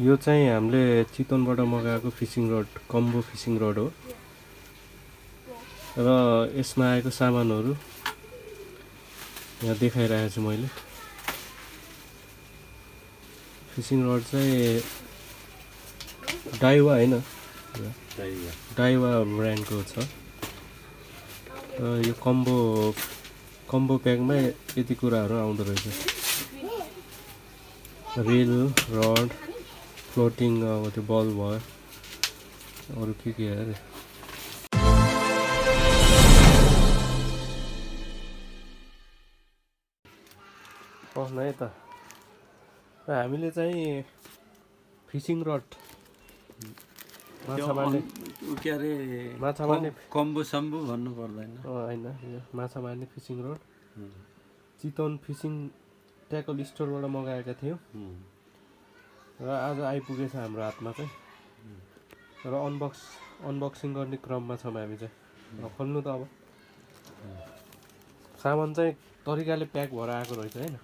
यो चाहिँ हामीले चितवनबाट मगाएको fishing rod combo fishing rod हो र यसमा आएको सामानहरू यहाँ देखाइरहेको छु मैले फिशिङ रड चाहिँ डाइवा हैन डाइवा ब्रान्डको छ यो कम्बो प्याकमा यति कुराहरू आउँदो रहेछ रिल रड फ्लोटिङ अब त्यो बल भयो अरु के अरे न यता हामीले चाहिँ फिशिङ रड माछा मार्ने कम्बो सम्बो भन्नु पर्दैन हैन यो माछा मार्ने fishing rod Chitwan fishing tackle स्टोरबाट मगाएका थियौं र आज आइपुगेछ हाम्रो हातमा चाहिँ र अनबक्सिङ गर्ने क्रममा छौं हामी चाहिँ खोल्नु त अब सामान चाहिँ तरिकाले प्याक भएर आएको रहेछ हैन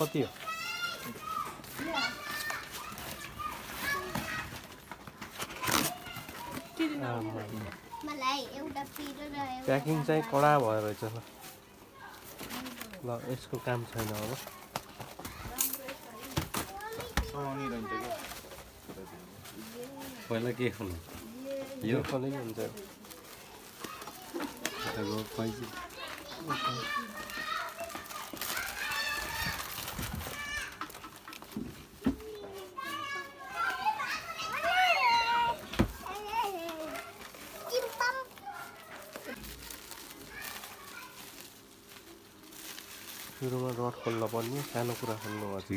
कति हो प्याकिङ चाहिँ कडा भयो रहेछ ल यसको काम छैन अब पहिला के खोल्नु यो खोल्नै हुन्छ सुरुमा रड खोल्न पर्ने सानो कुरा खोल्नु पर्छ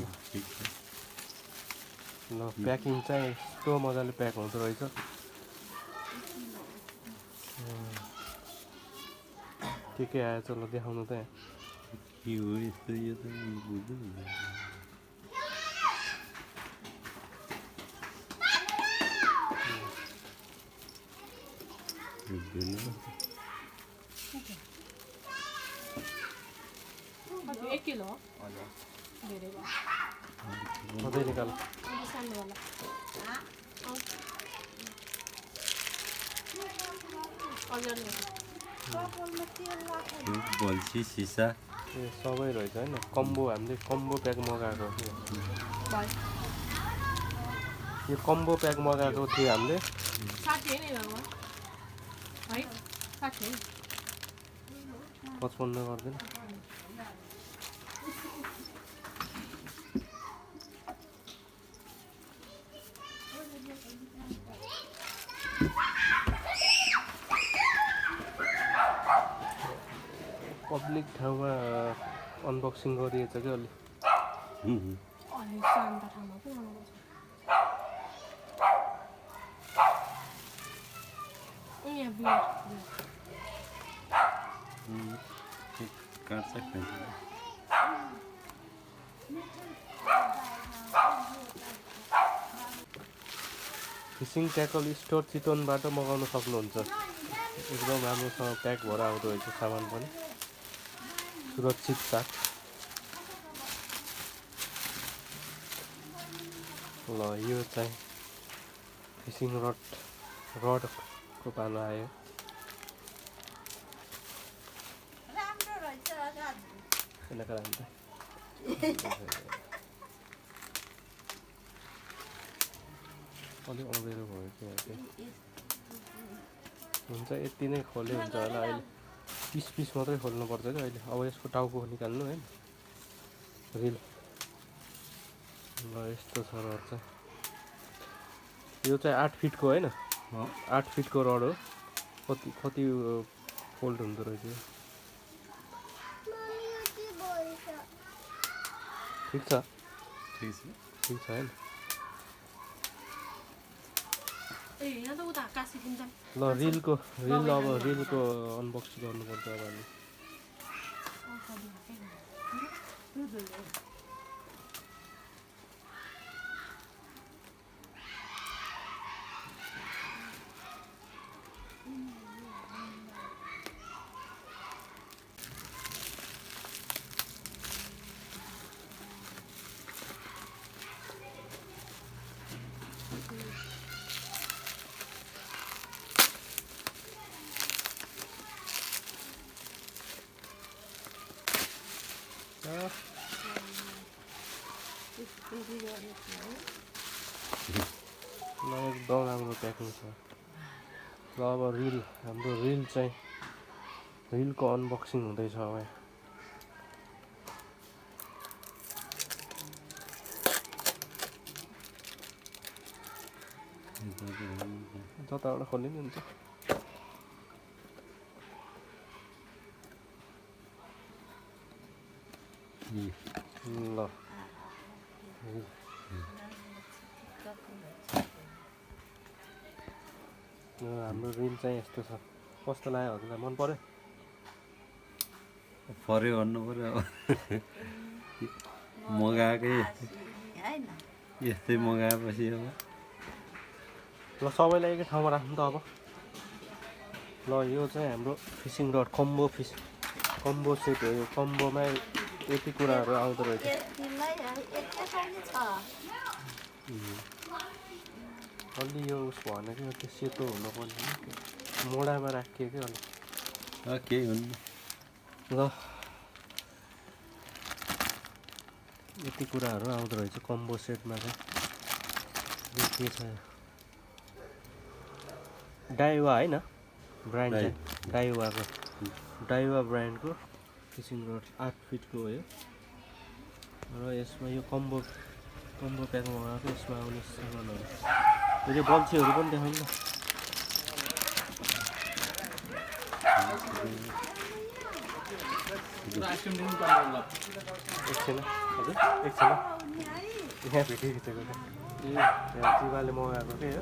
ल प्याकिङ चाहिँ यस्तो मजाले प्याक हुँदो रहेछ के आएछ ल देखाउनु त एक किलो सधैँ निकाल बल्छी सिसा सबै रहेछ हैन कम्बो हामीले कम्बो प्याक मगाएको थियो यो कम्बो प्याक मगाएको थियो हामीले 60 हैन है 60 55 गर्दैन पब्लिक ठाउँमा अनबक्सिङ गरिएछ के अलि शान्त ठाउँमा पो गर्नुपर्छ यहाँ बियर काट्छ फिशिङ ट्याकल स्टोर चितवनबाट मगाउन सक्नुहुन्छ एकदम राम्रोसँग प्याक भएर आउँदो रहेछ सामान पनि सुरक्षित साथ ल यो चाहिँ फिशिङ रडको पालो आयो राम्रो रहेछ अलिक अँधेरो भयो कि हुन्छ यति नै खोले हुन्छ होला अहिले पिस मात्रै खोल्नुपर्छ क्या अहिले अब यसको टाउको निकाल्नु हैन रिल ल यस्तो छ रड चाहिँ यो चाहिँ 8 फिटको हैन 8 फिटको रड हो कति फोल्ड हुँदो रहेछ ठिक छ हैन ल रिलको अनबक्सिङ गर्नुपर्छ अब हामी ल एकदम राम्रो प्याकिङ छ। ल अब रिल हाम्रो रिल चाहिँ रिलको अनबक्सिङ हुँदैछ अब। जताबाट खोल्ने नि हुन्छ। ल हाम्रो रिल चाहिँ यस्तो छ। कस्तो लाग्यो हजुरलाई, मन पर्यो? पर्यो भन्नु पर्यो अब मगाएकै होइन यस्तै मगाएपछि अब ल सबैलाई एकै ठाउँमा राख्नु त अब। ल यो चाहिँ हाम्रो fishing rod combo combo set हो। यो कम्बोमा यति कुराहरू आउँदो रहेछ। यतिलाई यति छ अलि यो उस भनेको त्यो सेतो हुनुपर्ने मोडामा राखियो कि अलि। केही हुन्न। ल यति कुराहरू आउँदो रहेछ कम्बो सेटमा चाहिँ। के छ डाइवा होइन ब्रान्ड चाहिँ डाइवा ब्रान्डको फिसिङ रड 8 फिटको हो यो। र यसमा यो कम्बो प्याक मगाएको। यसमा आउने सामानहरू यो बल्छीहरू पनि देखाउनु न। एकछिन हजुर एकछिन यहाँ भेटिखिचेको छ। ए जीवाले मगाएको के हो।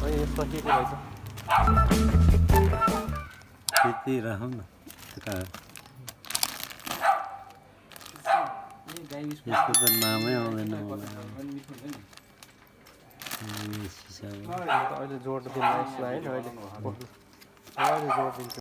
अनि यसमा के रहेछ त्यति राखौँ न। यसको त नामै आउँदैन अहिले जोड दिनु यसलाई होइन। अहिले जोड दिन्छु।